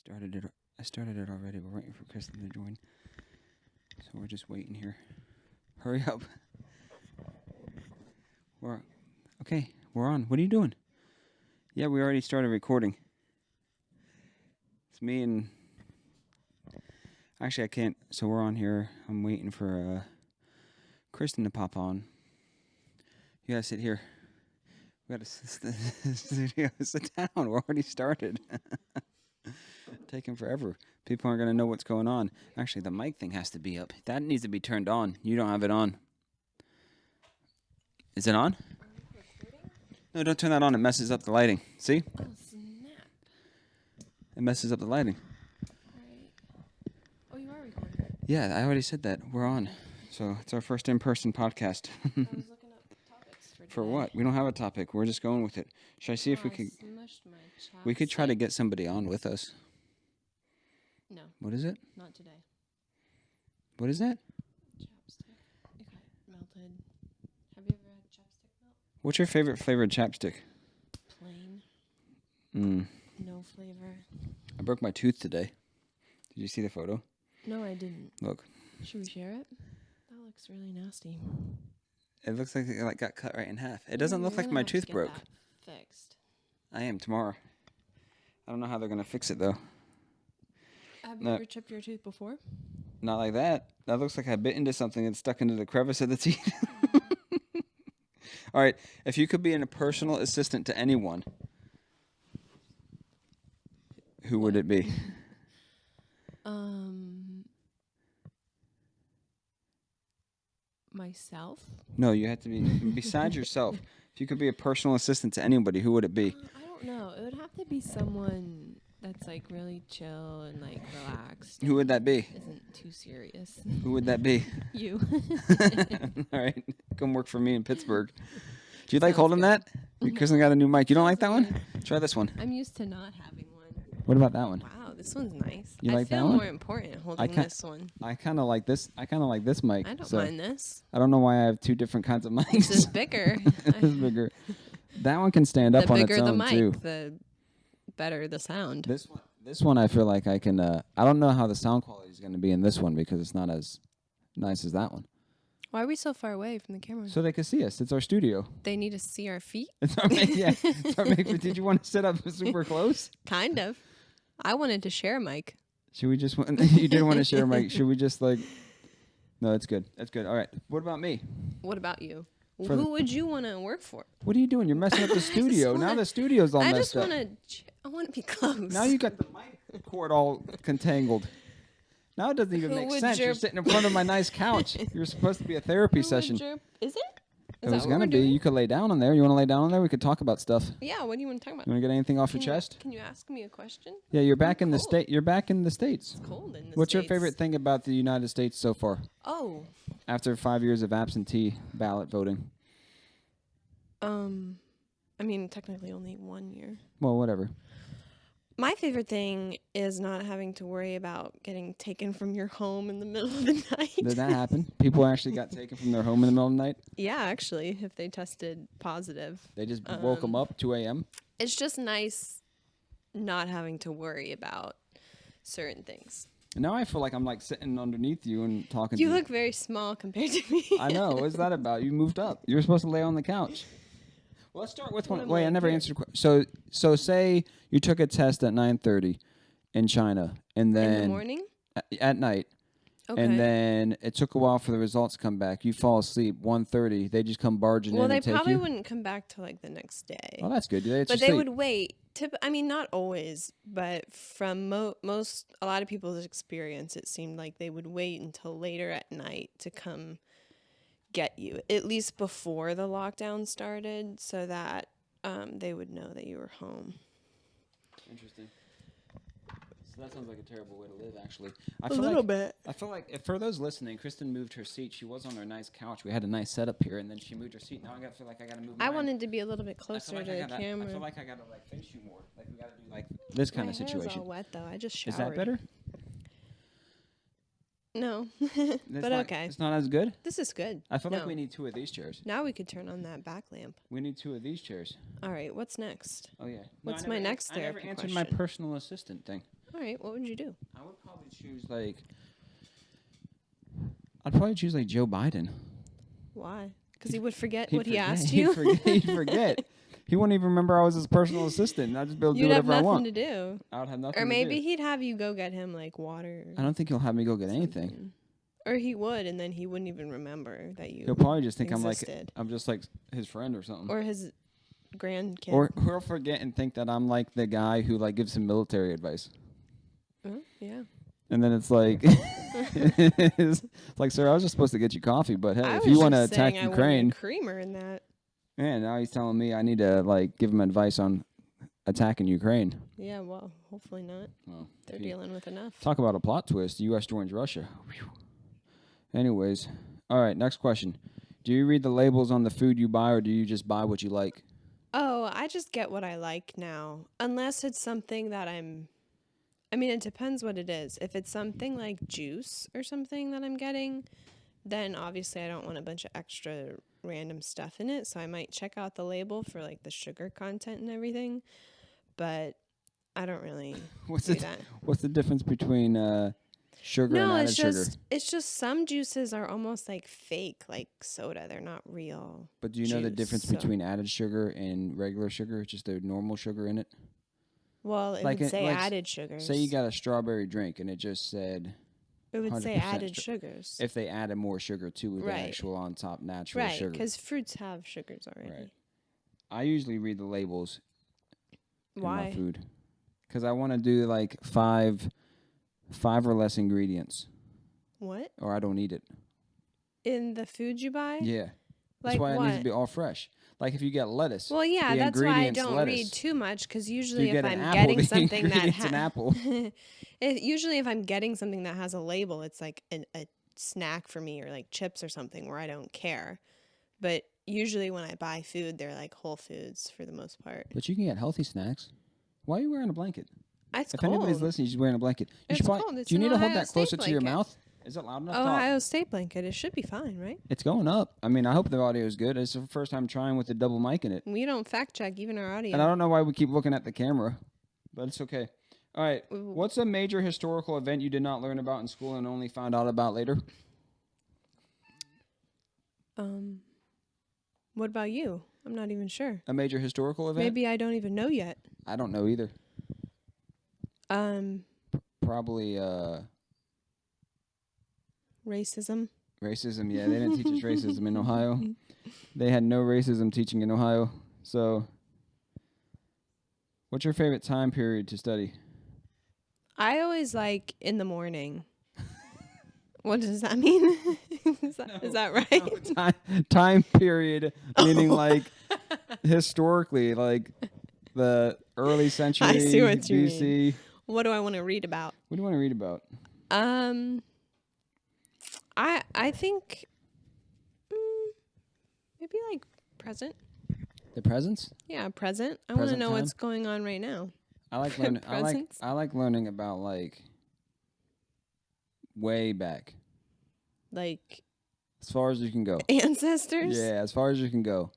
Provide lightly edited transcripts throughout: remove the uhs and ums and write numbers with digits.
I started it already. We're waiting for Kristen to join. So we're just waiting here. Hurry up. We're on. What are you doing? Yeah, we already started recording. It's me and... Actually, I can't. So we're on here. I'm waiting for Kristen to pop on. You gotta sit here. We gotta sit down. We're already started. Taking forever. People aren't gonna know what's going on. Actually, the mic thing has to be up. That needs to be turned on. You don't have it on. Is it on? Are we recording? No, don't turn that on. It messes up the lighting. See? Oh, snap. It messes up the lighting. Alright. Oh, you are recording. Yeah, I already said that. We're on. So it's our first in-person podcast. I was looking up topics for today. For what? We don't have a topic. We're just going with it. Should I see if we could... We could try to get somebody on with us. No. What is it? Not today. What is that? Chapstick. It got melted. Have you ever had chapstick melt? What's your favorite flavored chapstick? Plain. No flavor. I broke my tooth today. Did you see the photo? No, I didn't. Look. Should we share it? That looks really nasty. It looks like it got cut right in half. It doesn't look like my tooth broke. That fixed. I am tomorrow. I don't know how they're going to fix it, though. Have you ever chipped your tooth before? Not like that. That looks like I bit into something and stuck into the crevice of the teeth. All right. If you could be a personal assistant to anyone, who would it be? Myself? No, you have to be besides yourself. If you could be a personal assistant to anybody, who would it be? I don't know. It would have to be someone that's like really chill and like relaxed. Who would that be? Isn't too serious. Who would that be? You. All right. Come work for me in Pittsburgh. Do you like holding that? Kristen got a new mic. You don't like that one? Try this one. I'm used to not having one. What about that one? Wow, this one's nice. You like that feel one? more important holding this one. I kind of like this. I kind of like this mic. I don't mind this. I don't know why I have two different kinds of mics. This is bigger. This is bigger. That one can stand up on its own, the bigger the mic, too. the better the sound. This one I feel like I can... I don't know how the sound quality is going to be in this one because it's not as nice as that one. Why are we so far away from the camera? So they can see us. It's our studio. They need to see our feet? It's our It's our Did you want to sit up super close? Kind of. I wanted to share a mic. Should we just... You didn't want to share a mic. Should we just like... No, that's good. That's good. All right. What about me? What about you? Who would you want to work for? What are you doing? You're messing up the studio. Now the studio's all messed up. I want to be close. Now you got the mic cord all contangled. Now it doesn't even make sense. You're sitting in front of my nice couch. You're supposed to be a therapy session. Is it? It was going to be. You could lay down on there. You want to lay down on there? We could talk about stuff. Yeah, what do you want to talk about? You want to get anything off your chest? Can you ask me a question? Yeah, you're back in the state. You're back in the States. It's cold in the States. What's your favorite thing about the United States so far? Oh. After 5 years of absentee ballot voting. I mean, technically only 1 year. Well, whatever. My favorite thing is not having to worry about getting taken from your home in the middle of the night. Did that happen? People actually got taken from their home in the middle of the night? Yeah, actually, if they tested positive. They just woke them up 2 a.m.? It's just nice not having to worry about certain things. Now I feel like I'm like sitting underneath you and talking to you. You look very small compared to me. I know. What's that about? You moved up. You were supposed to lay on the couch. Well, let's start with one. Wait, I never answered. So say you took a test at 9:30 in China, and then in the morning, at night, okay. And then it took a while for the results to come back. You fall asleep 1:30. They just come barging in and take you. Well, they probably wouldn't come back till like the next day. Oh, that's good. But they would wait. I mean, not always, but from a lot of people's experience, it seemed like they would wait until later at night to come get you, at least before the lockdown started, so that they would know that you were home. Interesting. So that sounds like a terrible way to live, actually. A little bit. I feel like, if for those listening, Kristen moved her seat. She was on her nice couch. We had a nice setup here, and then she moved her seat. Now I feel like I got to move mine. I wanted to be a little bit closer to the camera. I feel like I got to like face you more. Like we got to do like this kind of situation. My hair's all wet, though. I just showered. Is that better? No, but okay. It's not as good? This is good. I feel like we need 2 of these chairs. Now we could turn on that back lamp. We need 2 of these chairs. All right, what's next? Oh, yeah. What's my next therapy question? I never answered my personal assistant thing. All right, what would you do? I would probably choose I'd probably choose like Joe Biden. Why? Because he would forget He'd what he forget. asked He'd you. forget. He'd forget. He wouldn't even remember I was his personal assistant. And I'd just be able to do You'd have whatever I nothing want. to do. I would have nothing Or to maybe do. he'd have you go get him like water. I don't think he'll have me go get something. anything. Or he would, and then he wouldn't even remember that you He'll probably just think existed. I'm just like his friend or something. Or his grandkid. Or he'll forget and think that I'm like the guy who like gives him military advice. Yeah. And then it's like, it's like, sir, I was just supposed to get you coffee, but hey, if you want to attack Ukraine, creamer in that. man, now he's telling me I need to like give him advice on attacking Ukraine. Yeah, well, hopefully not. Well, they're dealing with enough. Talk about a plot twist. The U.S. joins Russia. Whew. Anyways, all right, next question. Do you read the labels on the food you buy, or do you just buy what you like? Oh, I just get what I like now. Unless it's something that it depends what it is. If it's something like juice or something that I'm getting, then obviously I don't want a bunch of extra random stuff in it. So I might check out the label for like the sugar content and everything. But I don't really do that. What's the difference between sugar and added sugar? It's just some juices are almost like fake, like soda. They're not real. But do you know the difference between added sugar and regular sugar? Just the normal sugar in it? Well, it would say added sugars. Say you got a strawberry drink and it just said it would say added sugars. If they added more sugar to the actual on top natural sugar. Right, because fruits have sugars already. Right. I usually read the labels. Why? In my food. Because I want to do like five or less ingredients. What? Or I don't eat it. In the food you buy? Yeah. That's Like why what? it needs to be all fresh. Like if you get lettuce. Well, yeah, that's why I don't read too much, because usually if I'm getting something that has an apple. Usually if I'm getting something that has a label, it's like a snack for me, or like chips or something where I don't care. But usually when I buy food, they're like whole foods for the most part. But you can get healthy snacks. Why are you wearing a blanket? It's if cold. anybody's listening, she's wearing a blanket. It's cold. It's do you need to hold Ohio that closer State to your blanket. mouth? Is it loud enough? Ohio State blanket. It should be fine, right? It's going up. I mean, I hope the audio is good. It's the first time trying with the double mic in it. We don't fact check even our audio. And I don't know why we keep looking at the camera, but it's okay. All right. What's a major historical event you did not learn about in school and only found out about later? What about you? I'm not even sure. A major historical event? Maybe I don't even know yet. I don't know either. Probably racism. Racism, yeah. They didn't teach us racism in Ohio. They had no racism teaching in Ohio. So, what's your favorite time period to study? I always like in the morning. What does that mean? Is that right? No, time period, meaning like historically, like the early century I see what BC. you mean. What do I want to read about? What do you want to read about? I think maybe like present. The presents? Yeah, present. I want to know what's going on right now. I like learning. I like learning about like way back. Like as far as you can go. Ancestors? Yeah, as far as you can go.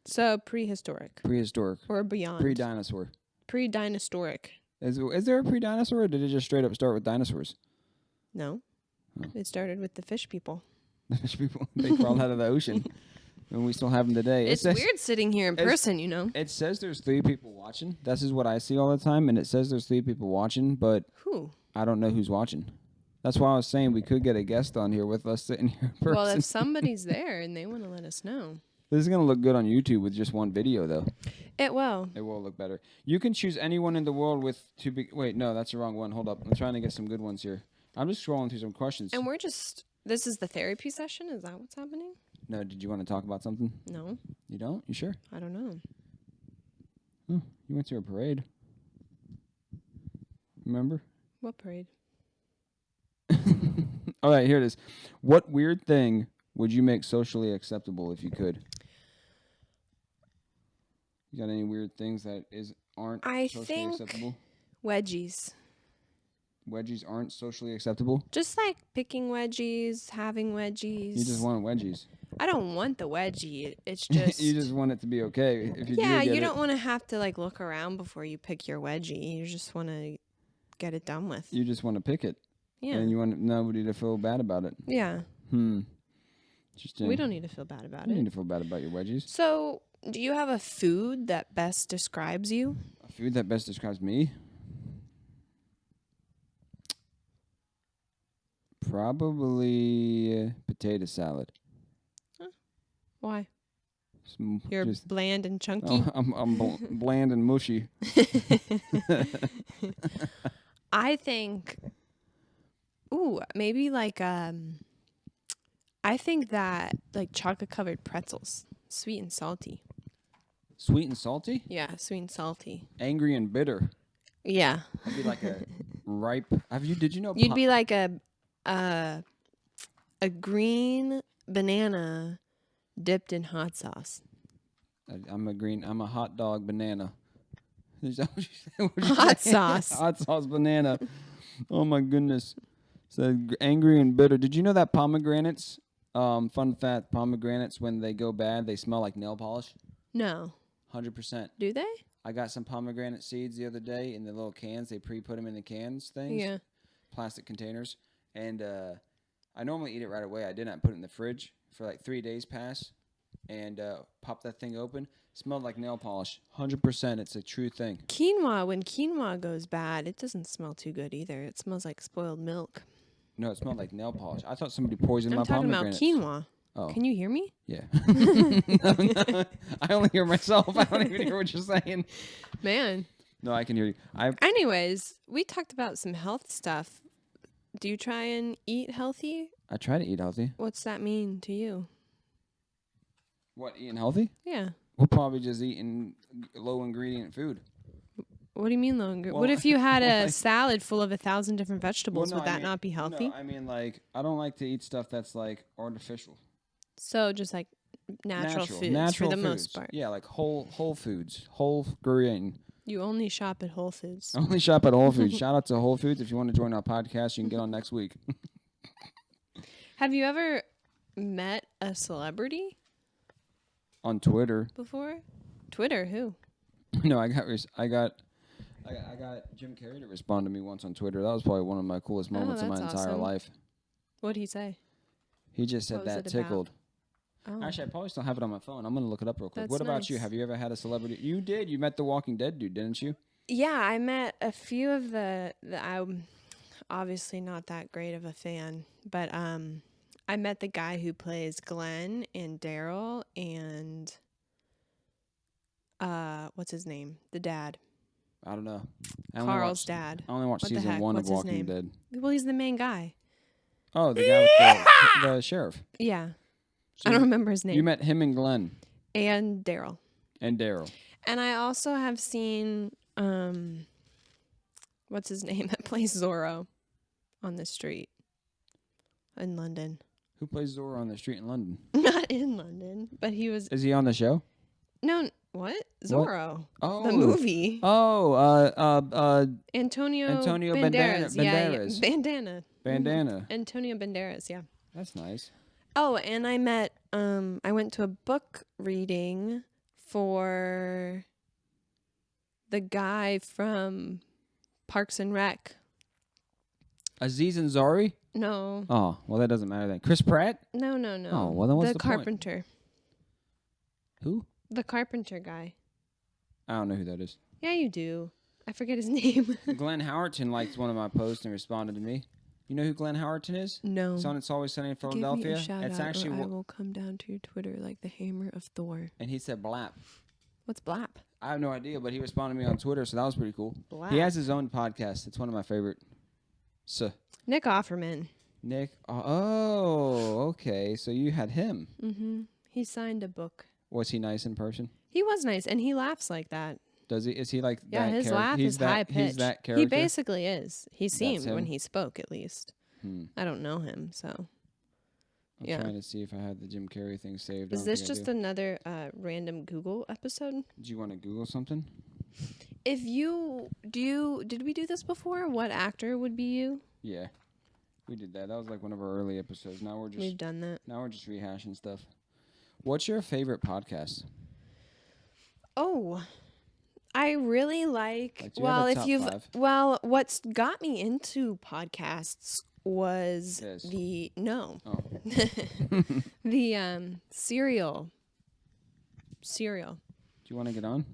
So prehistoric. Prehistoric. Or beyond. Pre-dinosaur. Pre-dinosauric. Is there a pre-dinosaur, or did it just straight up start with dinosaurs? No. Oh. It started with the fish people. The fish people. They crawled out of the ocean. And we still have them today. It's weird sitting here in person, you know. It says there's 3 people watching. This is what I see all the time, and it says there's 3 people watching, but who? I don't know who's watching. That's why I was saying we could get a guest on here with us sitting here in person. Well, if somebody's there and they want to let us know. This is going to look good on YouTube with just one video, though. It will. It will look better. You can choose anyone in the world Wait, no, that's the wrong one. Hold up. I'm trying to get some good ones here. I'm just scrolling through some questions. And this is the therapy session? Is that what's happening? No, did you want to talk about something? No. You don't? You sure? I don't know. Oh, you went to a parade. Remember? What parade? All right, here it is. What weird thing would you make socially acceptable if you could? You got any weird things that aren't socially acceptable? Wedgies. Wedgies aren't socially acceptable? Just like picking wedgies, having wedgies. You just want wedgies. I don't want the wedgie. It's just you just want it to be okay. If you you don't want to have to like look around before you pick your wedgie. You just want to get it done with. You just want to pick it. Yeah. And you want nobody to feel bad about it. Yeah. Interesting. We don't need to feel bad about You it. need to feel bad about your wedgies. So, do you have a food that best describes you? A food that best describes me? Probably potato salad. Why? Some You're just, bland and chunky? I'm bland and mushy. I think, maybe like, I think that like chocolate covered pretzels, sweet and salty. Sweet and salty? Yeah, sweet and salty. Angry and bitter. Yeah. I'd be like a ripe. Did you know? You'd be like a green banana dipped in hot sauce. I'm a hot dog banana. Is that what you said? What'd you Hot say? sauce. Hot sauce banana. Oh my goodness. So angry and bitter. Did you know that pomegranates? Fun fact: pomegranates, when they go bad, they smell like nail polish. No. 100%. Do they? I got some pomegranate seeds the other day in the little cans. They pre-put them in the cans things. Yeah. Plastic containers. And I normally eat it right away. I didn't. I put it in the fridge for like 3 days past and pop that thing open. Smelled like nail polish. 100%. It's a true thing. Quinoa, when quinoa goes bad, it doesn't smell too good either. It smells like spoiled milk. No, it smelled like nail polish. I thought somebody poisoned I'm my talking about pomegranates. quinoa. Oh. Can you hear me? Yeah. No. I only hear myself. I don't even hear what you're saying. Man. No, I can hear you. Anyways, we talked about some health stuff. Do you try and eat healthy? I try to eat healthy. What's that mean to you? What, eating healthy? Yeah. We're probably just eating low ingredient food. What do you mean low ingredient? Well, What if you had a like- salad full of 1,000 different vegetables? Well, no, Would that I mean- not be healthy? No, I mean, like, I don't like to eat stuff that's, like, artificial. So just like natural foods Natural for the foods. most part. Yeah, like whole foods. Whole grain. You only shop at Whole Foods. I only shop at Whole Foods. Shout out to Whole Foods. If you want to join our podcast, you can get on next week. Have you ever met a celebrity On Twitter. before? Twitter, who? No, I got Jim Carrey to respond to me once on Twitter. That was probably one of my coolest moments in my that's entire awesome. life. What'd he say? He just said What was that it about? tickled. Oh. Actually, I probably still have it on my phone. I'm going to look it up real quick. That's What about you? nice. Have you ever had a celebrity? You did. You met the Walking Dead dude, didn't you? Yeah, I met a few of the I'm obviously not that great of a fan, but I met the guy who plays Glenn and Daryl and what's his name? The dad. I don't know. Carl's dad. I only watched What the season heck? 1 What's of his Walking name? Dead. Well, he's the main guy. Oh, the guy with the sheriff. Yeah. So I don't remember his name. You met him and Glenn And Daryl. and Daryl. And I also have seen what's his name that plays Zoro on the street in London. Who plays Zoro on the street in London? Not in London, but he was Is he on the show? no what Zorro Oh, the movie. Oh, Antonio Banderas. Yeah, Bandana. Bandana. Antonio Banderas. Yeah. That's nice. Oh, and I met I went to a book reading for the guy from Parks and Rec. Aziz Ansari? No. Oh, well, that doesn't matter then. Chris Pratt? No. Oh, well, then what's the point? carpenter. Who? The carpenter guy. I don't know who that is. Yeah, you do. I forget his name. Glen Howerton liked one of my posts and responded to me. You know who Glen Howerton is? No. Son, It's Always Sunny in Give Philadelphia. me a shout It's out actually or I will come down to your Twitter like the hammer of Thor. and he said Blap. What's Blap? I have no idea, but he responded to me on Twitter, so that was pretty cool. Blap. He has his own podcast. It's one of my favorite. So, Nick Offerman. Nick. Oh, okay. So you had him. Mm-hmm. He signed a book. Was he nice in person? He was nice, and he laughs like that. Does he? Is he like Yeah, that? his laugh he's is that, high pitched. He's that character. He basically is. He seemed him? when he spoke, at least. I don't know him, so. I'm yeah. trying to see if I had the Jim Carrey thing saved. I Is don't this think I just do. another random Google episode? Do you want to Google something? If you did we do this before? What actor would be you? Yeah, we did that. That was like one of our early episodes. Now we're We've done that. rehashing stuff. What's your favorite podcast? Oh, I really like, do you have a top five? well, what's got me into podcasts was This. no, Oh. the cereal. Do you want to get on?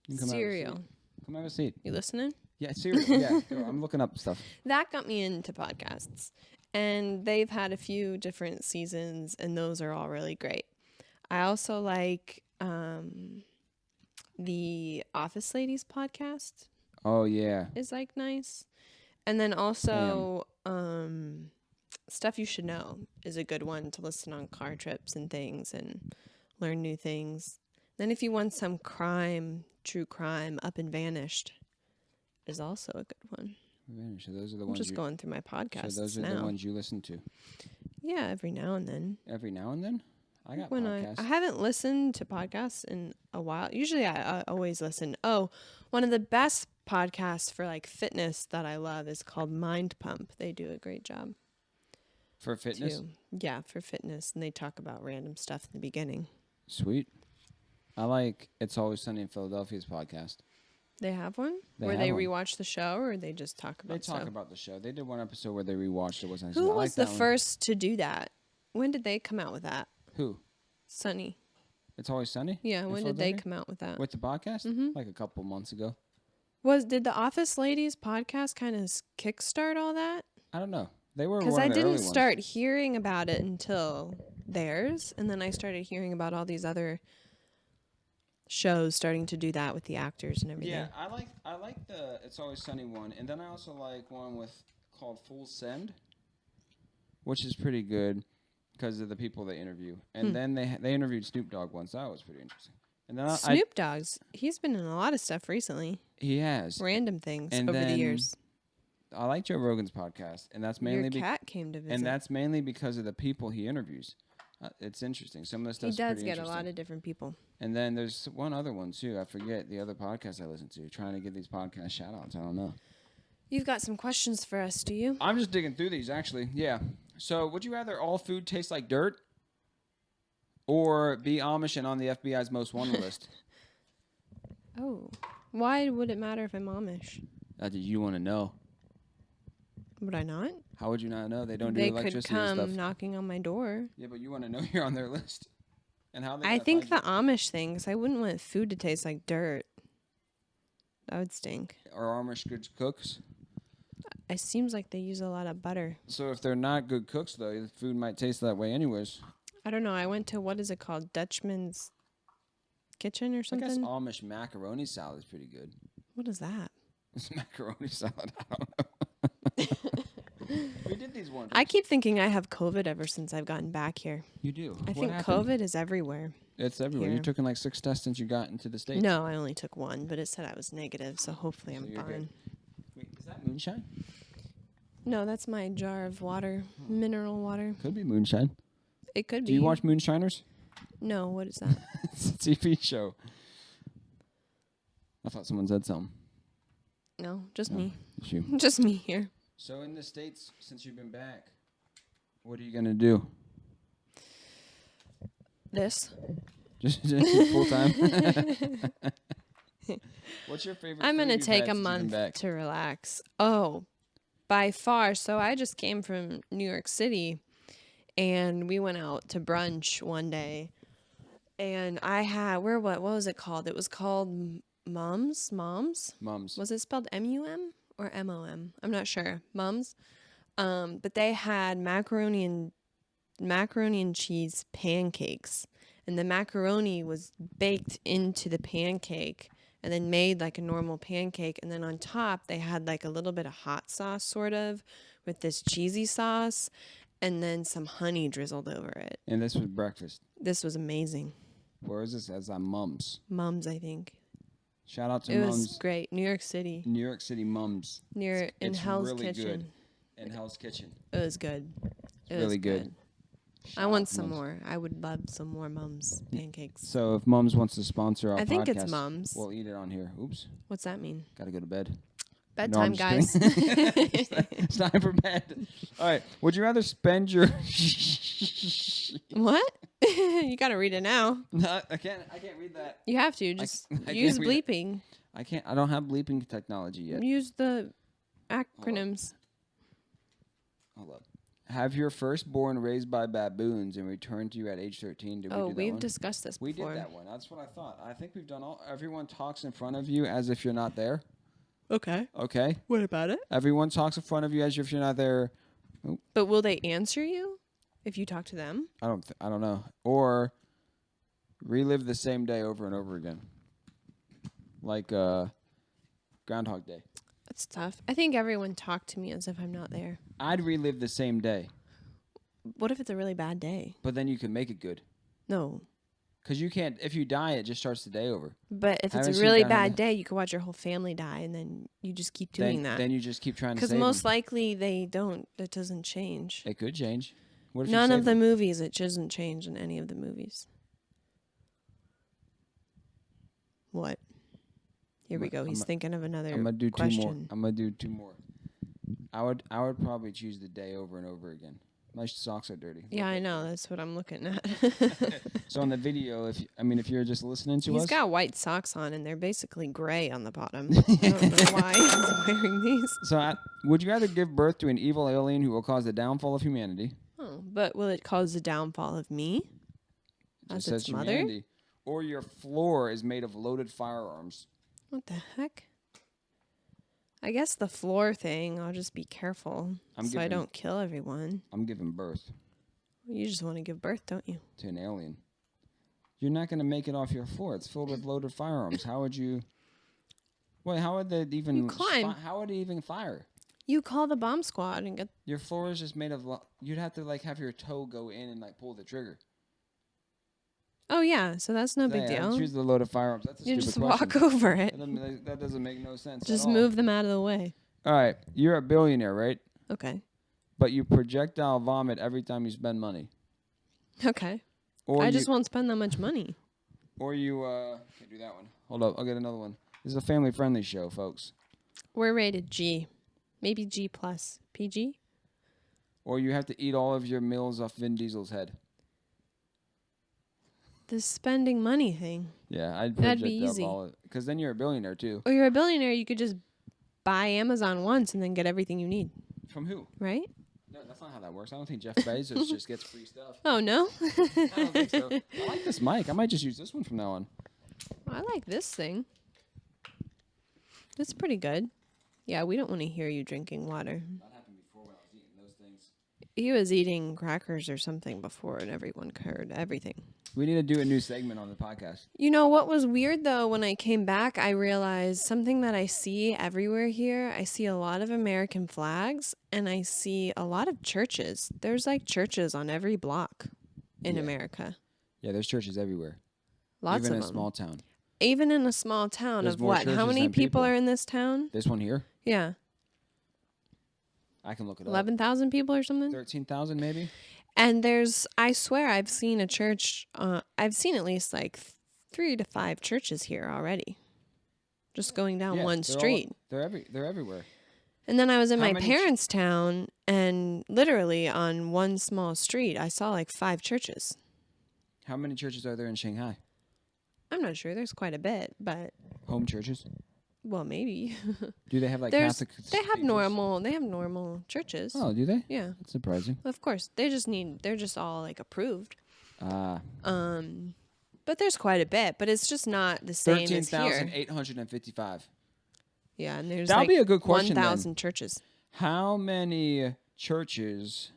You can Cereal. Come have a seat. You listening? Yeah, cereal. Yeah, go. I'm looking up stuff. That got me into podcasts. And they've had a few different seasons, and those are all really great. I also like the Office Ladies podcast Oh yeah. is like nice. And then also Stuff You Should Know is a good one to listen on car trips and things and learn new things. Then if you want some crime, true crime, Up and Vanished is also a good one. So those are the I'm ones. just going through my podcasts. So those are the ones you listen to. Yeah, every now and then. Every now and then. I got When podcasts. I haven't listened to podcasts in a while. Usually I always listen. Oh, one of the best podcasts for like fitness that I love is called Mind Pump. They do a great job. For fitness? Too. Yeah, for fitness. And they talk about random stuff in the beginning. Sweet. I like It's Always Sunny in Philadelphia's podcast. They have one? Where they rewatch the show, or they just talk about stuff? They talk about the show. They did one episode where they rewatched it. Who was the first to do that? When did they come out with that? Who? Sunny. It's Always Sunny? Yeah, when did they come out with that? With the podcast? Mm-hmm. Like a couple months ago. Did the Office Ladies podcast kind of kickstart all that? I don't know. They were because I didn't start hearing about it until theirs, and then I started hearing about all these other shows starting to do that with the actors and everything. Yeah, I like the It's Always Sunny one, and then I also like one called Full Send, which is pretty good because of the people they interview. And then they interviewed Snoop Dogg once. That was pretty interesting. And then Snoop Dogg's he's been in a lot of stuff recently. He has random things over the years. I like Joe Rogan's podcast, and that's mainly your cat came to visit, and that's mainly because of the people he interviews. It's interesting. Some of the stuff he does get a lot of different people. And then there's one other one too. I forget the other podcast I listen to. Trying to give these podcast shout outs. I don't know. You've got some questions for us, do you? I'm just digging through these actually. Yeah. So would you rather all food taste like dirt, or be Amish and on the FBI's most wanted list? Oh, why would it matter if I'm Amish? You want to know? Would I not? How would you not know? They don't do electricity and stuff. They could come knocking on my door. Yeah, but you want to know you're on their list. And how they I think the Amish thing, 'cause I wouldn't want food to taste like dirt. That would stink. Are Amish good cooks? It seems like they use a lot of butter. So if they're not good cooks, though, the food might taste that way anyways. I don't know. I went to, what is it called? Dutchman's Kitchen or something? I guess Amish macaroni salad is pretty good. What is that? It's macaroni salad. I don't know. We did these ones. I keep thinking I have COVID ever since I've gotten back here. You do? I think COVID is everywhere. It's everywhere. Here. You took like 6 tests since you got into the States. No, I only took one, but it said I was negative, so hopefully I'm fine. Good. Wait, is that moonshine? No, that's my jar of water, mineral water. Could be moonshine. It could be. Do you watch Moonshiners? No, what is that? It's a TV show. I thought someone said something. No, just me. It's you. Just me here. So in the States, since you've been back, what are you going to do? This. Just full time? What's your favorite I'm food going to you've take had a since you've been month back? to relax. Oh, by far. So I just came from New York City, and we went out to brunch one day. And I had, what was it called? It was called Moms? Was it spelled M-U-M or M-O-M? I'm not sure. Moms. But they had macaroni and cheese pancakes. And the macaroni was baked into the pancake and then made like a normal pancake. And then on top, they had like a little bit of hot sauce, sort of, with this cheesy sauce and then some honey drizzled over it. And this was breakfast. This was amazing. Where is this? As Mums. Mums, I think. Shout out to It Mums. was great. New York City. New York City Mums. In Hell's really Kitchen. Good. In Hell's Kitchen. It was good. It really was good. I want some more. I would love some more Mums pancakes. So if Mums wants to sponsor our podcast, I think it's Mums. We'll eat it on here. Oops. What's that mean? Gotta go to bed. Bedtime, guys. It's time for bed. All right. Would you rather spend your... What? You gotta read it now. No, I can't read that. You have to. Just I use can't read it. bleeping. I can't. I don't have bleeping technology yet. Use the acronyms. Hold up. Have your firstborn raised by baboons and returned to you at age 13. Did we do that We've one? discussed this We before. did that one. That's what I thought. I think we've done all. Everyone talks in front of you as if you're not there. Okay. Okay. What about it? Everyone talks in front of you as if you're not there. But will they answer you if you talk to them? I don't know. Or relive the same day over and over again. Like Groundhog Day. That's tough. I think everyone talk to me as if I'm not there. I'd relive the same day. What if it's a really bad day? But then you can make it good. No. Because you can't, if you die, it just starts the day over. But if it's Haven't a seen really Groundhog bad day, you could watch your whole family die, and then you just keep Then, doing that. then you just keep trying to save Because most them. likely they don't. It doesn't change. It could change. What if you None save of the them? movies, it doesn't change in any of the movies. What? Here we go. He's thinking of another I'm gonna do question. 2 more. I'm gonna do 2 more. I would probably choose the day over and over again. My socks are dirty. Yeah, I know. That's what I'm looking at. So on the video, if you're just listening to He's us, got white socks on, and they're basically gray on the bottom. I don't know why he's wearing these. so would you rather give birth to an evil alien who will cause the downfall of humanity? Oh, but will it cause the downfall of me? Just As says its mother? humanity. Or your floor is made of loaded firearms. What the heck? I guess the floor thing, I'll just be careful I don't kill everyone. I'm giving birth You just want to give birth, don't you? to an alien. You're not going to make it off your floor. It's filled with loaded firearms. How would you... Wait, how would they even... You climb. How would it even fire? You call the bomb squad and get... Your floor is just made of... You'd have to, have your toe go in and, pull the trigger. Oh, yeah, so that's no big I'd deal. choose the loaded firearms. That's a You stupid just question. walk over it. That doesn't make no sense Just at all. move them out of the way. All right, you're a billionaire, right? Okay. But you projectile vomit every time you spend money. Okay. Or I just won't spend that much money. Or you... Can't do that one. Hold up, I'll get another one. This is a family-friendly show, folks. We're rated G. Maybe G+. PG? Or you have to eat all of your meals off Vin Diesel's head. The spending money thing. Yeah, I'd That'd be project easy. all of it. Because then you're a billionaire, too. Or you're a billionaire, you could just buy Amazon once and then get everything you need, From who? right? No, that's not how that works. I don't think Jeff Bezos just gets free stuff. Oh, no? I don't think so. I like this mic. I might just use this one from now on. I like this thing. It's pretty good. Yeah, we don't want to hear you drinking water. That happened before when I was eating those things. He was eating crackers or something before, and everyone heard everything. We need to do a new segment on the podcast. You know what was weird, though? When I came back, I realized something that I see everywhere here. I see a lot of American flags, and I see a lot of churches. There's churches on every block in America. Yeah, there's churches everywhere. Lots Even of in them. a small town. Even in a small town There's of more what? How churches many than people people. are in this town? This one here? Yeah. I can look it up. 11,000 people or something? 13,000 maybe? And I swear I've seen a church, I've seen at least 3 to 5 churches here already. Just going down Yeah, one street. They're everywhere. And then I was in How my many parents' town, and literally on one small street, I saw 5 churches. How many churches are there in Shanghai? I'm not sure. There's quite a bit, but, Home churches? well, maybe. Do they have There's- Catholic They have cathedrals? normal churches. Oh, do they? Yeah, That's surprising. of course. They're just all approved. Ah. But there's quite a bit, but it's just not the same as here. 13,855. Yeah, and there's That'll be a good question then. 1,000 churches. How many churches...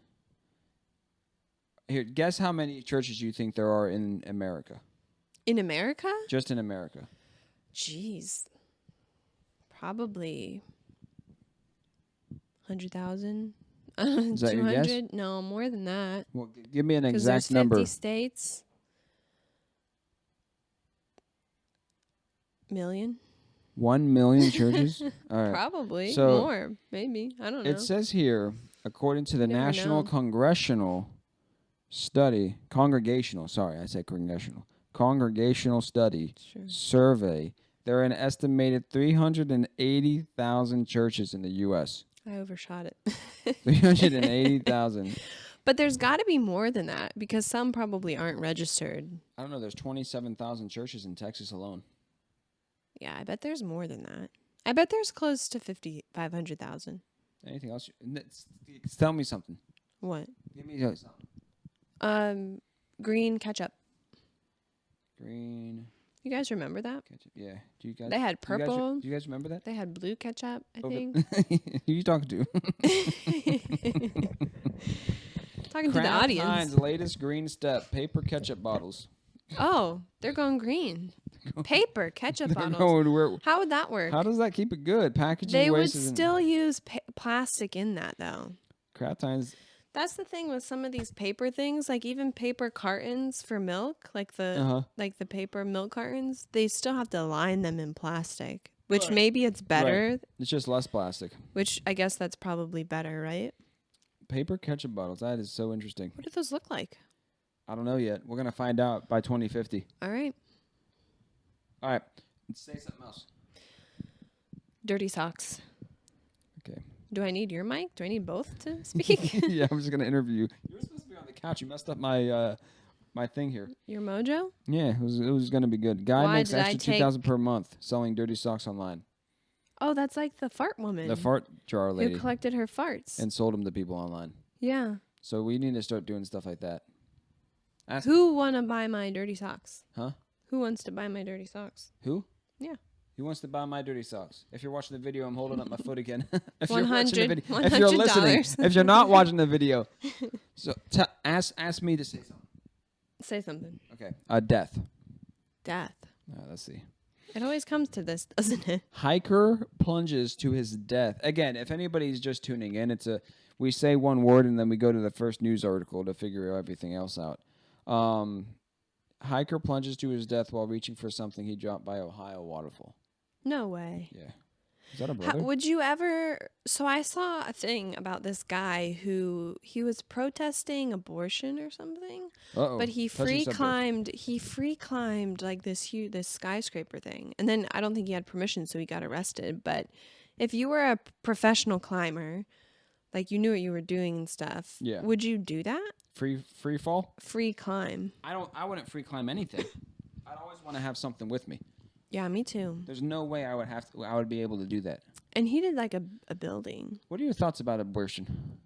Here, guess how many churches you think there are in America? In America? Just in America. Jeez. Probably 100,000. Is that your guess? 200? No, more than that. Well, give me an 'Cause there's exact 50 number. states. Million? 1 million churches? All right. Probably. So- more. Maybe. I don't know. It says here, according to the Never National know. Congregational Study Sure. Survey, there are an estimated 380,000 churches in the U.S. I overshot it. 380,000. But there's got to be more than that because some probably aren't registered. I don't know. There's 27,000 churches in Texas alone. Yeah, I bet there's more than that. I bet there's close to 500,000. Anything else? Tell me something. What? Give me something. Green ketchup. Green You guys remember that? ketchup. Yeah. Do you guys? They had purple. Do you guys remember that? They had blue ketchup, I Who think. you talking to? Talking to the Kraft audience. Heinz latest green step: paper ketchup bottles. Oh, they're going green. Paper ketchup They're bottles. going where? How would that work? How does that keep it good? Packaging They would waste isn't- still use plastic in that, though. Kraft Heinz. That's the thing with some of these paper things, like even paper cartons for milk, like the paper milk cartons, they still have to line them in plastic, which Right. maybe it's better, Right. It's just less plastic. which I guess that's probably better, right? Paper ketchup bottles. That is so interesting. What do those look like? I don't know yet. We're gonna find out by 2050. All right. All right. Let's say something else. Dirty socks. Okay. Do I need your mic? Do I need both to speak? Yeah, I'm just gonna interview you. You were supposed to be on the couch. You messed up my my thing here. Your mojo? Yeah, it was gonna be good. Guy Why makes did I extra take- $2,000 per month selling dirty socks online. Oh, that's like the fart woman. The fart jar who lady collected her farts. and sold them to people online. Yeah. So we need to start doing stuff like that. Ask Who want to buy my dirty socks? Huh? Who wants to buy my dirty socks? Who? Yeah. Who wants to buy my dirty socks? If you're watching the video, I'm holding up my foot again. If $100 you're watching the video, if you're listening, $100. if you're not watching the video, so ask me to say something. Say something. Okay. Death. Death. Let's see. It always comes to this, doesn't it? Hiker plunges to his death. Again, if anybody's just tuning in, we say one word and then we go to the first news article to figure everything else out. Hiker plunges to his death while reaching for something he dropped by Ohio waterfall. No way. Yeah. Is that a brother? Would you ever? So I saw a thing about this guy who he was protesting abortion or something, Uh-oh. but he Touchy free subject. climbed. He free climbed like this skyscraper thing, and then I don't think he had permission, so he got arrested. But if you were a professional climber, like you knew what you were doing and stuff, Yeah. would you do that? Free fall? Free climb. I wouldn't free climb anything. I'd always want to have something with me. Yeah, me too. There's no way I would be able to do that. And he did like a building. What are your thoughts about abortion?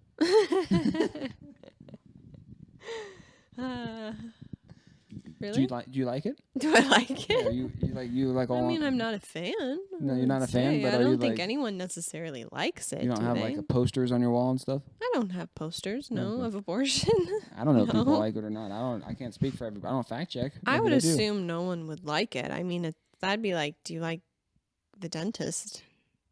Really? Do you like it? Do I like it? Yeah, you like all I mean, I'm not a fan. No, you're not a fan, but I are you don't think like- anyone necessarily likes it. you don't do have they? like a posters on your wall and stuff? I don't have posters, no, Okay. of abortion. I don't know if people No. like it or not. I can't speak for everybody. I don't fact check. I Maybe would they do. assume no one would like it. I mean, that'd be like, do you like the dentist?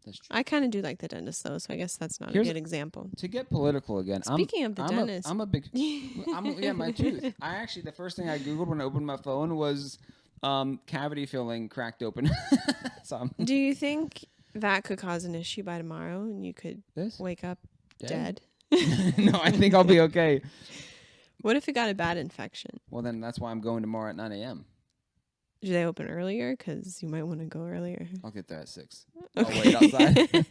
That's true. I kind of do like the dentist, though, so I guess that's not Here's a good example. To get political again. Speaking of the I'm dentist. I'm a big yeah, my tooth. The first thing I googled when I opened my phone was cavity filling cracked open. So Do you think that could cause an issue by tomorrow and you could this wake up dead? No, I think I'll be okay. What if it got a bad infection? Well, then that's why I'm going tomorrow at 9 a.m. Do they open earlier? Because you might want to go earlier. I'll get there at 6. Okay. I'll wait outside.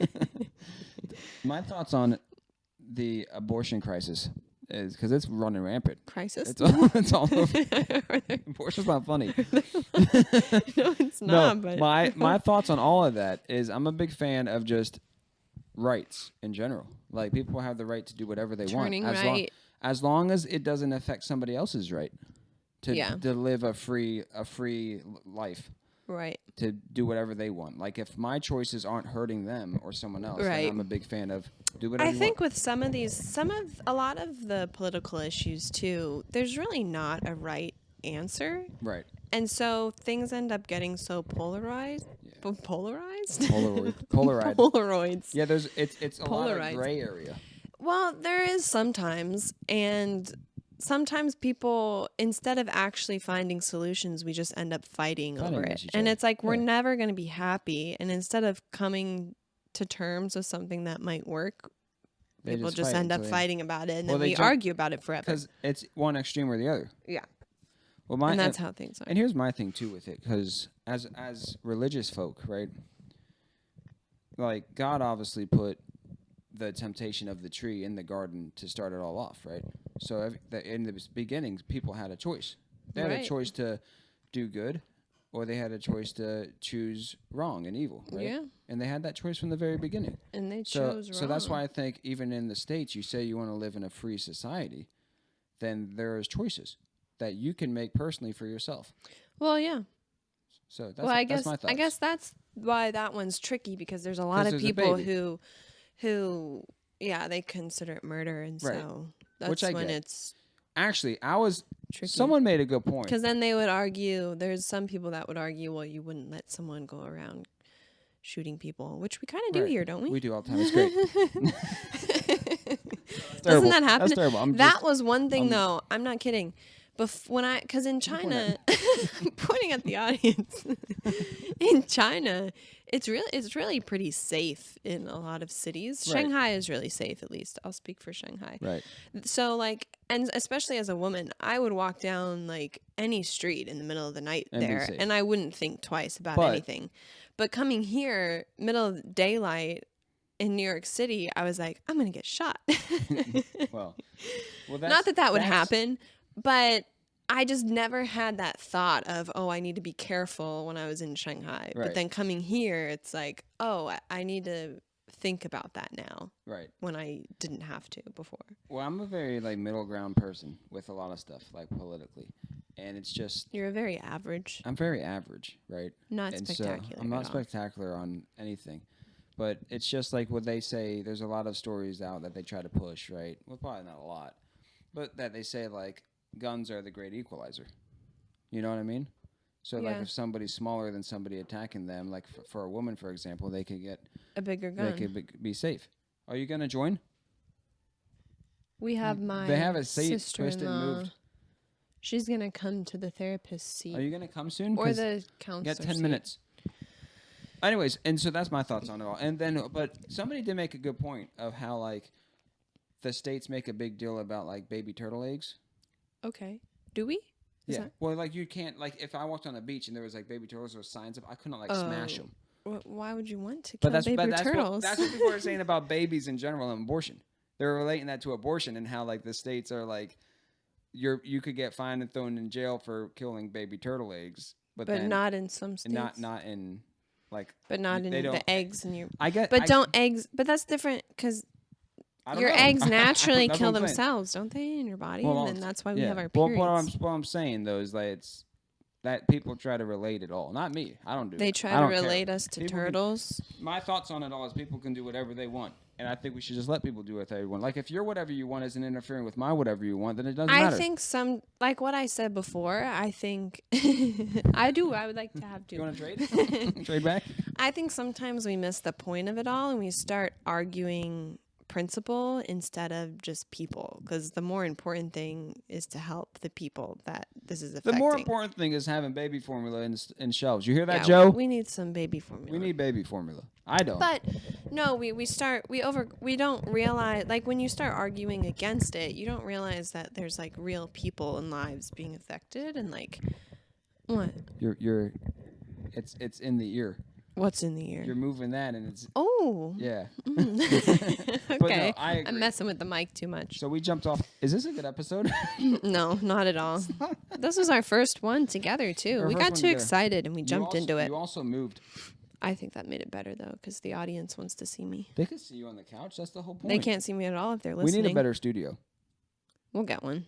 My thoughts on the abortion crisis is because it's running rampant. Crisis? It's all over. Are there- Abortion's not funny. no, it's not. But my thoughts on all of that is I'm a big fan of just rights in general. Like people have the right to do whatever they Turning want right. as long as it doesn't affect somebody else's right to Yeah. to live a free life, right. to do whatever they want. Like if my choices aren't hurting them or someone else, then Right. I'm a big fan of do whatever I you think want. with a lot of the political issues too, there's really not a right answer. Right. And so things end up getting so polarized. Yeah. Polarized? Polarized. Polaroids. Yeah, it's a lot Polarized. of gray area. Well, there is sometimes, and sometimes people, instead of actually finding solutions, we just end up fighting over it. against each And other. it's like we're Yeah. never going to be happy. And instead of coming to terms with something that might work, They people just just fight end up until they- fighting about it, and Well, then they we jump- argue about it forever. Because it's one extreme or the other. Yeah, Well, my and that's how things are. And here's my thing too with it, because as religious folk, right? Like God obviously put the temptation of the tree in the garden to start it all off, right? So in the beginnings, people had a choice. They had Right. a choice to do good or they had a choice to choose wrong and evil, right? Yeah. And they had that choice from the very beginning. And they So, chose wrong. so that's why I think even in the States, you say you want to live in a free society, then there is choices that you can make personally for yourself. Well, yeah. So that's, Well, I that's guess my thoughts. I guess that's why that one's tricky, because there's a lot of there's a people baby. who yeah, they consider it murder, and Right. so that's Which I when get. it's Actually, tricky. someone made a good point. Because then they would argue, there's some people that would argue, well, you wouldn't let someone go around shooting people, which we kind of do Right. here, don't we? We do all the time. It's great. Doesn't that happen? That's terrible. That was one thing, though. I'm not kidding. Because in point China, pointing at the audience, in China, it's really pretty safe in a lot of cities. Right. Shanghai is really safe, at least. I'll speak for Shanghai. Right. So and especially as a woman, I would walk down any street in the middle of the night And be there, safe. and I wouldn't think twice about But- anything. But coming here, middle of daylight in New York City, I was like, I'm gonna get shot. Well, Not that would that's- happen, but I just never had that thought of, oh, I need to be careful when I was in Shanghai. Right. But then coming here, it's like, oh, I need to think about that now Right. when I didn't have to before. Well, I'm a very middle ground person with a lot of stuff politically, and it's just You're a very average, I'm very average, right? not And spectacular. so I'm not at all. spectacular on anything, but it's just like what they say. There's a lot of stories out that they try to push, right? Well, probably not a lot, but that they say guns are the great equalizer. You know what I mean? So Yeah. if somebody's smaller than somebody attacking them, for a woman, for example, they could get A bigger gun. they could be safe. Are you gonna join? We have my They have a seat. Kristen sister-in-law. moved. She's gonna come to the therapist seat Are you gonna come soon? or 'Cause the you counselor got 10 seat. minutes. Anyways, and so that's my thoughts on it all. And then, but somebody did make a good point of how the states make a big deal about baby turtle eggs. Okay. Do we? Is Yeah. that- Well, you can't if I walked on a beach and there was baby turtles or signs of, I couldn't smash them. Why would you want to But kill that's baby but that's turtles? that's what people are saying about babies in general and abortion. They're relating that to abortion and how the states are you could get fined and thrown in jail for killing baby turtle eggs, but then not in some states. not in But not in they don't- the eggs in your. I get. But I, don't eggs? But that's different because I don't your know. eggs naturally That's kill what I'm saying. themselves, don't they, in your body? Well, And then that's why we yeah. have our Well, periods. what I'm saying though is it's that people try to relate it all. Not me. I don't do. They it. try I to don't care. relate us to People can- turtles. My thoughts on it all is people can do whatever they want, and I think we should just let people do what they want. If your whatever you want isn't interfering with my whatever you want, then it doesn't I matter. think like what I said before, I think I would like to have You to. want to trade? Trade back? I think sometimes we miss the point of it all and we start arguing principle instead of just people, because the more important thing is to help the people that this is affecting. The more important thing is having baby formula in shelves. You hear that, Yeah, Joe? we need some baby formula. We need baby formula. I don't. But no, we don't realize, when you start arguing against it, you don't realize that there's real people and lives being affected, and what? You're it's in the ear. What's in the ear? You're moving that and it's Oh. yeah. Okay. But no, I agree. I'm messing with the mic too much. So we jumped off. Is this a good episode? No, not at all. This was our first one together too. Our We first got one too together. excited and we jumped into it. You also moved. I think that made it better though, because the audience wants to see me. They could see you on the couch. That's the whole point. They can't see me at all if they're We listening. need a better studio. We'll get one.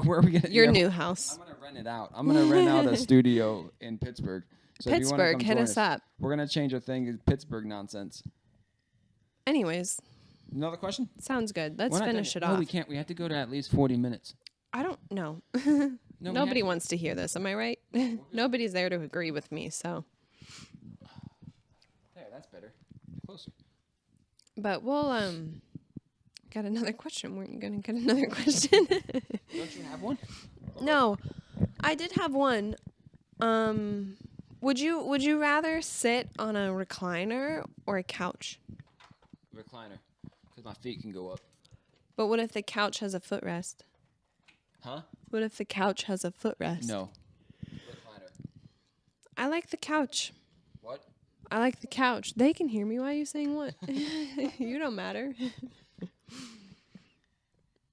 Where are we gonna? Your yeah, new house. I'm gonna rent it out. I'm gonna rent out a studio in Pittsburgh. So if you wanna Pittsburgh, come hit join us up. We're gonna change our thing to Pittsburgh nonsense. Anyways, Another question? sounds good. Let's We're not finish done it yet. No, off. we can't. We have to go to at least 40 minutes. I don't know. No, we Nobody have to. wants to hear this. Am I right? Nobody's there to agree with me. So, There, that's better. Closer. but we'll got another question. Weren't you gonna get another question? Don't you have one? No, I did have one. Would you rather sit on a recliner or a couch? Recliner, because my feet can go up. But what if the couch has a footrest? Huh? What if the couch has a footrest? No. Recliner. I like the couch. What? I like the couch. They can hear me. Why are you saying what? You don't matter.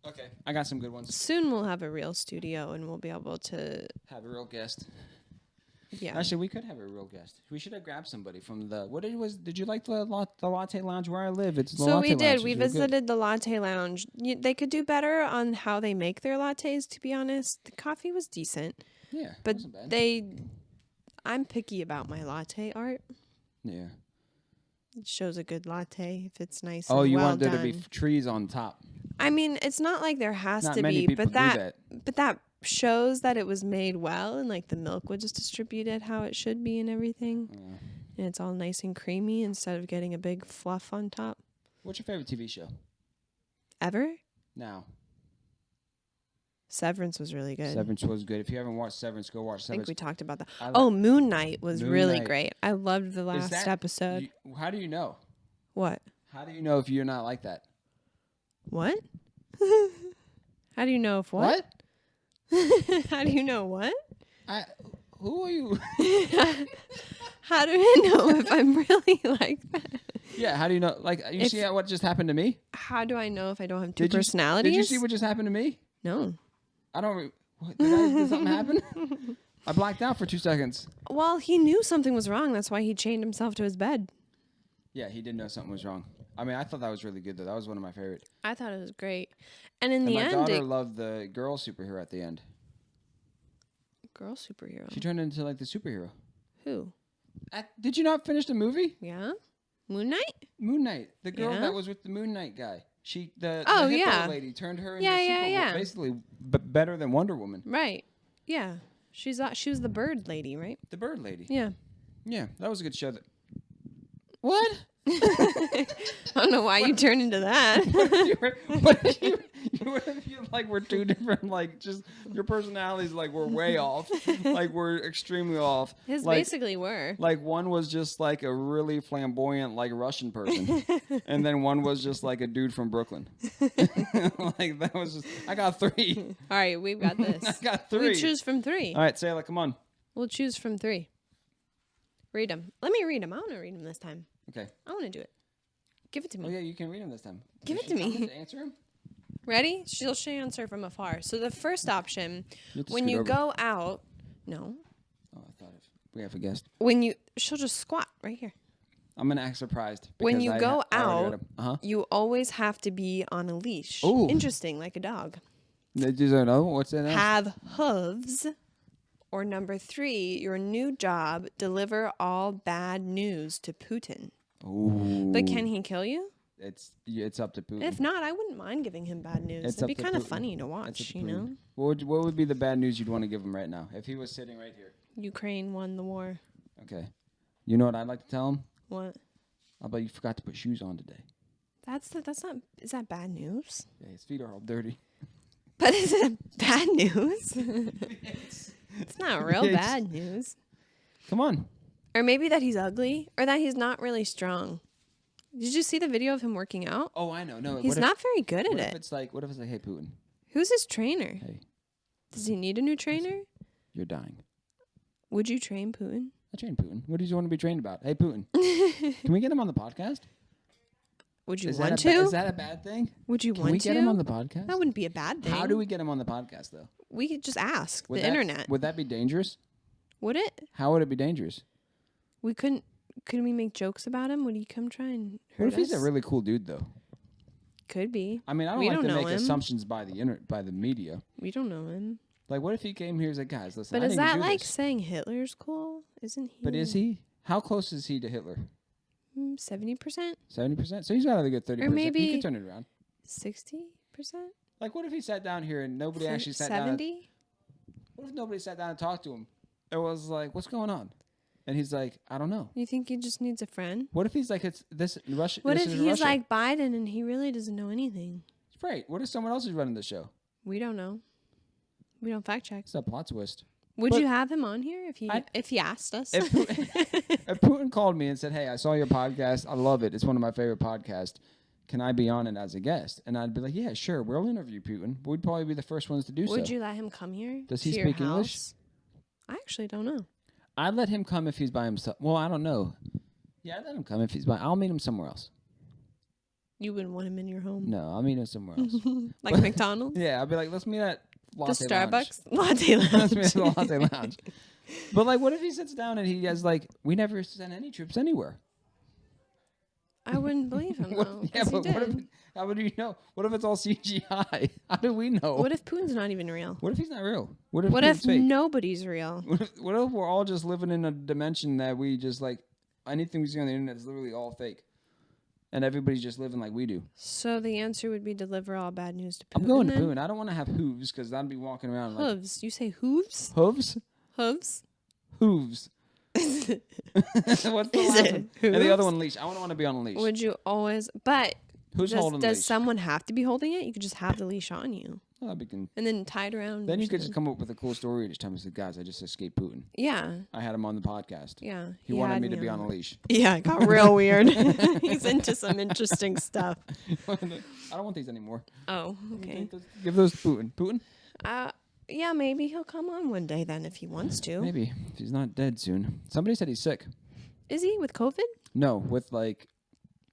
Okay. I got some good ones. Soon we'll have a real studio and we'll be able to. Have a real guest. Yeah. Actually, we could have a real guest. We should have grabbed somebody from the. What it was? Did you like the Latte Lounge where I live? It's the So Latte we did. Lounge. We It's real good. visited the Latte Lounge. They could do better on how they make their lattes, to be honest. The coffee was decent, Yeah, but wasn't bad. I'm picky about my latte art. Yeah. It shows a good latte if it's nice Oh, and you well want there done. to be trees on top. I mean, it's not like there has Not to many be, people but do that. that shows that it was made well, and like the milk was just distributed how it should be and everything. Yeah. And it's all nice and creamy instead of getting a big fluff on top. What's your favorite TV show? Ever? Now. Severance was really good. Severance was good. If you haven't watched Severance, go watch I think Severance. we talked about that. I like- Oh, Moon Knight was Moon really Knight. great. I loved the Is last that- episode. How do you know? What? How do you know if you're not like that? What? How do you know if what? How do you know what? Who are you? How do I know if I'm really like that? Yeah, how do you know? Like, you see what just happened to me? How do I know if I don't have two Did you- personalities? Did you see what just happened to me? No. I don't. Did something happen? I blacked out for 2 seconds. Well, he knew something was wrong. That's why he chained himself to his bed. Yeah, he did know something was wrong. I mean, I thought that was really good, though. That was one of my favorite. I thought it was great. And in And the my end, daughter loved the girl superhero at the end. girl superhero. She turned into, like, the superhero. Who? Did you not finish the movie? Yeah? Moon Knight? Moon Knight. The girl Yeah. that was with the Moon Knight guy. The Oh, hippo yeah. lady turned her into Yeah. basically better than Wonder Woman. Right. Yeah. She was the bird lady, right? The bird lady. Yeah. Yeah, that was a good show. What? I don't know why you turned into that. What if you like were two different, like, just your personalities like were way off, like were extremely off. His like, basically were. like one was just like a really flamboyant like Russian person, and then one was just like a dude from Brooklyn. Like that was just. I got 3. All right, we've got this. I got 3. We choose from 3. All right, Sayla, come on. We'll choose from 3. Read them. Let me read them. I want to read them this time. Okay. I want to do it. Give it to me. Oh yeah, you can read them this time. Give Is it to she me. coming to answer him. Ready? She'll answer from afar. So the first option, You have to when scoot you over. go out, no. Oh, I thought we have a guest. She'll just squat right here. I'm gonna act surprised. When because you I go already read out, 'em. Uh-huh. you always have to be on a leash. Ooh. Interesting, like a dog. What's that? Have hooves. Or number 3, your new job, deliver all bad news to Putin. Ooh. But can he kill you? It's up to Putin. If not, I wouldn't mind giving him bad news. It's It'd up be to kind of Putin. funny to It's up watch, to you know? Putin. What would be the bad news you'd want to give him right now if he was sitting right here? Ukraine won the war. Okay. You know what I'd like to tell him? What? I'll bet you forgot to put shoes on today. That's not. Is that bad news? Yeah, his feet are all dirty. But is it bad news? It's not real It's- bad news. Come on. Or maybe that he's ugly, or that he's not really strong. Did you see the video of him working out? Oh, I know. No, He's not very good at What if it. it's like? What if it's like, hey, Putin, Who's his trainer? hey, Does he need a new trainer? you're dying. Would you train Putin? I train Putin. What do you want to be trained about? Hey, Putin, can we get him on the podcast? Would you Is want that to? is that a bad thing? Would you Can want we to? get him on the podcast? That wouldn't be a bad thing. How do we get him on the podcast, though? We could just ask Would the that- internet. Would that be dangerous? Would it? How would it be dangerous? We couldn't. Could we make jokes about him? Would he come try and hurt What if he's a us? really cool dude, though? Could be. I mean, I don't We like don't to know make him. assumptions by the media. We don't know him. Like, what if he came here and said, guys, listen, But I is need to that do like this. saying Hitler's cool? Isn't he? But is he? How close is he to Hitler? 70%? 70%? So he's got a good 30%. He maybe- could turn it around. 60%? Like, what if he sat down here and nobody actually sat down? 70? What if nobody sat down and talked to him? It was like, what's going on? And he's like, I don't know. You think he just needs a friend? What if he's like, it's this Russia? What this if is he's Russia. like Biden and he really doesn't know anything? Right. What if someone else is running the show? We don't know. We don't fact check. It's a plot twist. Would But- you have him on here if he asked us? If Putin called me and said, hey, I saw your podcast. I love it. It's one of my favorite podcasts. Can I be on it as a guest? And I'd be like, yeah, sure. We'll interview Putin. We'd probably be the first ones to do so. Would you let him come here? Does to he your speak English? house? I actually don't know. I'd let him come if he's by himself. Well, I don't know. Yeah, I'd let him come if he's by. I'll meet him somewhere else. You wouldn't want him in your home? No, I'll meet him somewhere else. Like McDonald's? Yeah, I'll be like, let's meet at The Latte Lounge. Starbucks? Latte Let's meet at Lounge. the Latte Lounge. But like, what if he sits down and he has like, we never sent any troops anywhere? I wouldn't believe him though. Yeah, but he what if? did. How would you know? What if it's all CGI? How do we know? What if Putin's not even real? What if he's not real? What What Putin's if fake? nobody's real? What if we're all just living in a dimension that we just like anything we see on the internet is literally all fake, and everybody's just living like we do? So the answer would be deliver all bad news to Putin. I'm going to then? Putin. I don't want to have hooves because I'd be walking around like Hooves. You say hooves? hooves, Hooves? hooves. What's the Is last it one? And the other hooves? one leash. I don't want to be on a leash. Would you always? But Who's holding the does leash? someone have to be holding it? You could just have the leash on you Oh, that'd be good. and then tie it around. Then or you could just something. come up with a cool story each time. I said, guys, I just escaped Putin. Yeah. I had him on the podcast. Yeah. He wanted me to be on a leash. Yeah, it got real weird. He's into some interesting stuff. I don't want these anymore. Oh, okay. Give those to Putin. Putin? Yeah, maybe he'll come on one day then if he wants to. Maybe. If he's not dead soon. Somebody said he's sick. Is he with COVID? No, with like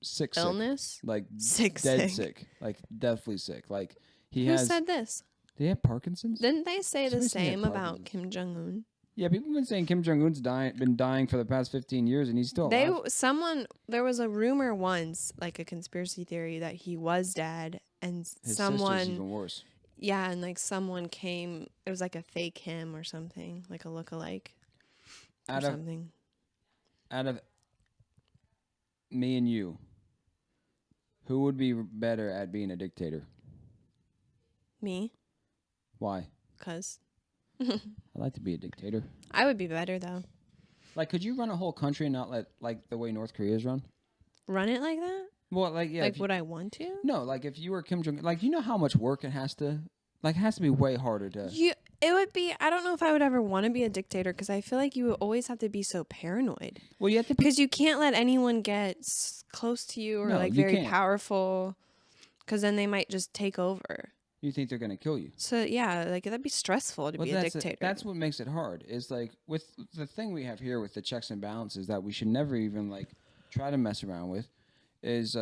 sick. Illness? Like Sick. dead sick. Like deathly sick. Like he Who has. said this? Did he have Parkinson's? Didn't they say the Somebody said he had same about Kim Parkinson's. Jong-un? Yeah, people have been saying Kim Jong-un's been dying for the past 15 years and he's still alive. There was a rumor once, like a conspiracy theory, that he was dead and His sister's someone even worse. yeah, and like someone came, it was like a fake him or something, like a look-alike or something. Out of me and you, who would be better at being a dictator? Me? Why? 'Cause I'd like to be a dictator. I would be better though. Like, could you run a whole country and not let, like, the way North Korea is run? Run it like that? Well, like, yeah. Like, would I want to? No, like, if you were Kim Jong, like, you know how much work it has to, like, it has to be way harder to. It would be. I don't know if I would ever want to be a dictator because I feel like you would always have to be so paranoid. Well, you have to be. Because you can't let anyone get close to you or No, like you very can't. powerful, because then they might just take over. You think they're gonna kill you? So yeah, like that'd be stressful to be a dictator. That's what makes it hard. Is like with the thing we have here with the checks and balances that we should never even like try to mess around with. Is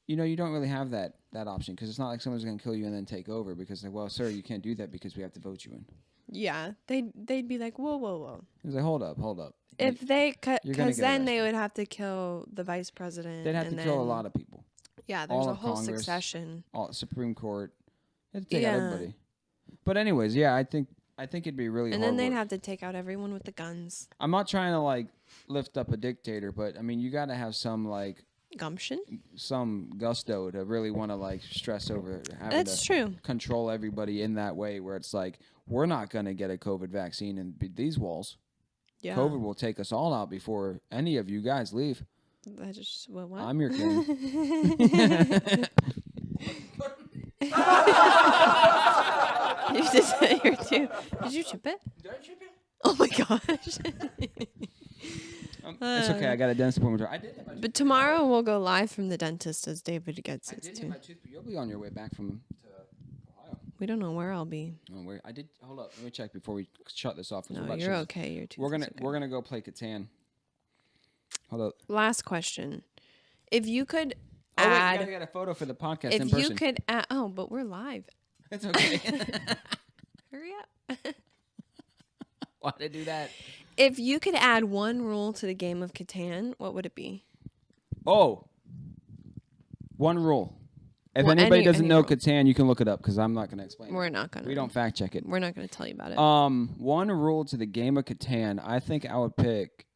you know, you don't really have that option because it's not like someone's gonna kill you and then take over because like, well, sir, you can't do that because we have to vote you in. Yeah, they'd be like, whoa. It's like, hold up. If they You're gonna because get then they arrested. would have to kill the vice president. They'd have to kill a lot of people. Yeah, there's all a of whole Congress, succession. All Supreme Court. They'd take out Yeah. everybody. But anyways, yeah, I think it'd be really And hard then they'd work. have to take out everyone with the guns. I'm not trying to like lift up a dictator, but I mean, you got to have some like Gumption? some gusto to really want to like stress over having That's to true. control everybody in that way where it's like we're not going to get a COVID vaccine and these walls. Yeah. COVID will take us all out before any of you guys leave. I just what? I'm your king. You did that here too. Did you chip it? Did I chip it? Oh my gosh. It's okay. I got a dentist appointment. I did hit my tooth. But tomorrow we'll go live from the dentist as David gets I his did hit too. my tooth, but you'll be on your way back from to Ohio. We don't know where I'll be. Oh, where I did. Hold up. Let me check before we shut this off. 'Cause No, about you're to- okay. Your tooth. We're is okay. gonna go play Catan. Hold up. Last question. If you could Oh wait, you add, gotta get a photo for the podcast if in you person. could add, oh, but we're live. It's okay. Hurry up. Why did I do that? If you could add one rule to the game of Catan, what would it be? Oh, one rule. If Well, anybody doesn't any know rule. Catan, you can look it up because I'm not gonna explain We're it. not gonna. We don't fact check it. We're not gonna tell you about it. One rule to the game of Catan, I think I would pick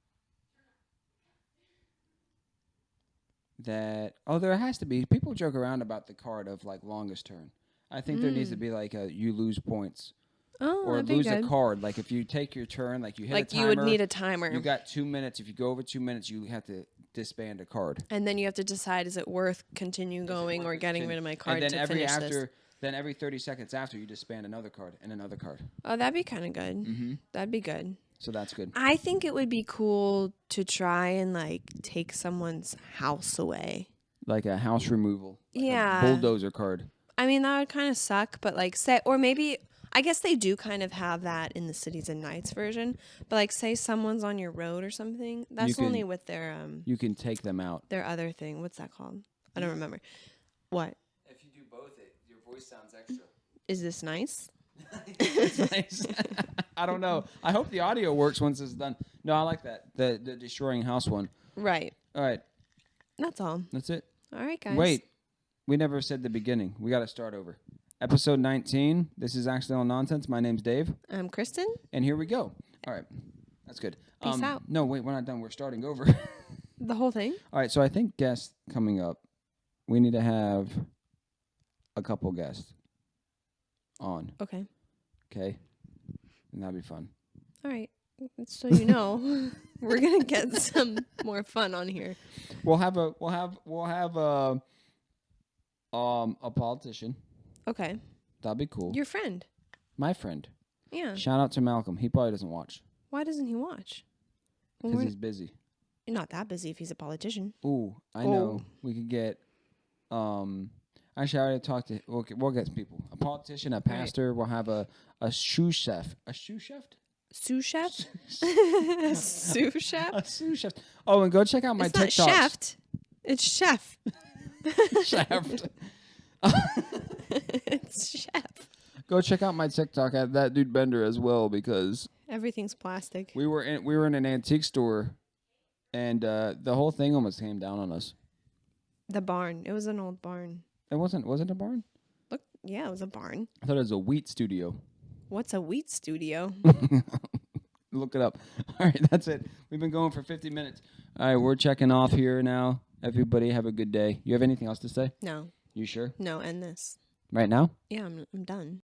that. Oh, there has to be. People joke around about the card of like longest turn. I think there needs to be like a you lose points Oh, or that'd be lose good. a card. Like if you take your turn, like you hit Like a timer, you would need a timer, You got 2 minutes. If you go over 2 minutes, you have to disband a card. and then you have to decide: is it worth continue going or getting rid of my card and then to finish this? Then every 30 seconds after, you disband another card and another card. Oh, that'd be kind of good. Mm-hmm. That'd be good. So that's good. I think it would be cool to try and like take someone's house away. Like a house removal. Like Yeah. A bulldozer card. I mean, that would kind of suck, but like say, or maybe I guess they do kind of have that in the Cities and Nights version. But like, say someone's on your road or something. That's can- only with their You can take them out. their other thing. What's that called? I don't remember. What If you do both, your voice sounds extra. is this nice? It's nice. I don't know. I hope the audio works once it's done. No, I like that. The destroying house one. Right. All right. That's all. That's it. All right, guys. Wait. We never said the beginning. We got to start over. Episode 19. This is Accidental Nonsense. My name's Dave. I'm Kristen. And here we go. All right. That's good. Peace out. No, wait. We're not done. We're starting over. The whole thing? All right. So I think guests coming up, we need to have a couple guests on. Okay. Okay? And that'd be fun. All right. So you know, we're gonna get some more fun on here. We'll have a politician. Okay. That'd be cool. Your friend. My friend. Yeah. Shout out to Malcolm. He probably doesn't watch Why doesn't he watch? because he's busy. You're not that busy if he's a politician. Ooh, I know. We could get. Actually, I already talked to. We'll get some people. A politician, a pastor. We'll have a sous chef. A sous chef. Sous chef? Sous chef? A sous chef. Oh, and go check out my it's not TikToks. chef. It's chef. Chef. It's chef. Go check out my TikTok at that dude Bender as well because everything's plastic. we were in an antique store, and the whole thing almost came down on us. The barn. It was an old barn. Was it a barn? Look, yeah, it was a barn. I thought it was a wheat studio. What's a wheat studio? Look it up. All right, that's it. We've been going for 50 minutes. All right, we're checking off here now. Everybody have a good day. You have anything else to say? No. You sure? No, end this. Right now? Yeah, I'm done.